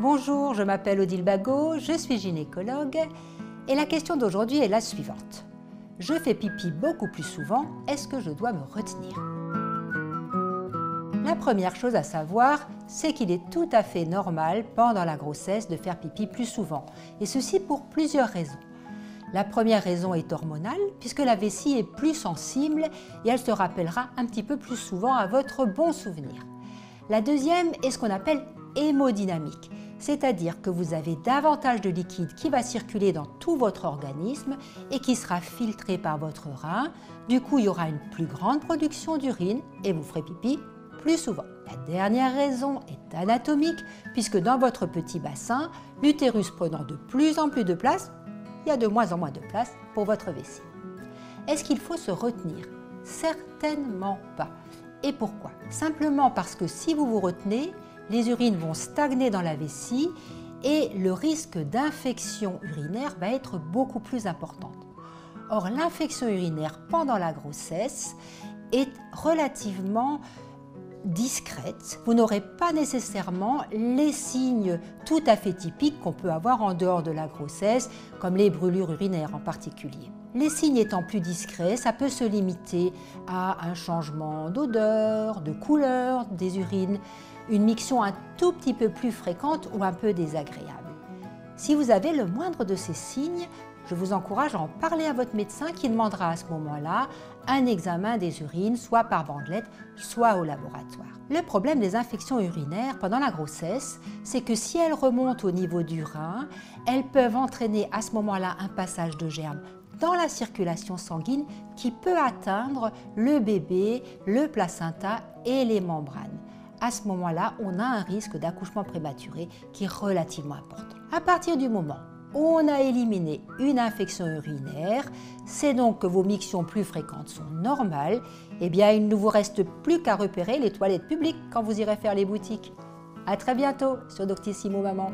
Bonjour, je m'appelle Odile Bagot, je suis gynécologue et la question d'aujourd'hui est la suivante. Je fais pipi beaucoup plus souvent, est-ce que je dois me retenir? La première chose à savoir, c'est qu'il est tout à fait normal pendant la grossesse de faire pipi plus souvent, et ceci pour plusieurs raisons. La première raison est hormonale, puisque la vessie est plus sensible et elle se rappellera un petit peu plus souvent à votre bon souvenir. La deuxième est ce qu'on appelle hémodynamique, c'est-à-dire que vous avez davantage de liquide qui va circuler dans tout votre organisme et qui sera filtré par votre rein. Du coup, il y aura une plus grande production d'urine et vous ferez pipi plus souvent. La dernière raison est anatomique, puisque dans votre petit bassin, l'utérus prenant de plus en plus de place, il y a de moins en moins de place pour votre vessie. Est-ce qu'il faut se retenir? Certainement pas. Et pourquoi? Simplement parce que si vous vous retenez, les urines vont stagner dans la vessie et le risque d'infection urinaire va être beaucoup plus important. Or, l'infection urinaire pendant la grossesse est relativement discrète. Vous n'aurez pas nécessairement les signes tout à fait typiques qu'on peut avoir en dehors de la grossesse, comme les brûlures urinaires en particulier. Les signes étant plus discrets, ça peut se limiter à un changement d'odeur, de couleur des urines, une miction un tout petit peu plus fréquente ou un peu désagréable. Si vous avez le moindre de ces signes, je vous encourage à en parler à votre médecin qui demandera à ce moment-là un examen des urines, soit par bandelette, soit au laboratoire. Le problème des infections urinaires pendant la grossesse, c'est que si elles remontent au niveau du rein, elles peuvent entraîner à ce moment-là un passage de germes dans la circulation sanguine qui peut atteindre le bébé, le placenta et les membranes. À ce moment-là, on a un risque d'accouchement prématuré qui est relativement important. À partir du moment où on a éliminé une infection urinaire, c'est donc que vos mictions plus fréquentes sont normales, eh bien il ne vous reste plus qu'à repérer les toilettes publiques quand vous irez faire les boutiques. À très bientôt sur Doctissimo Maman.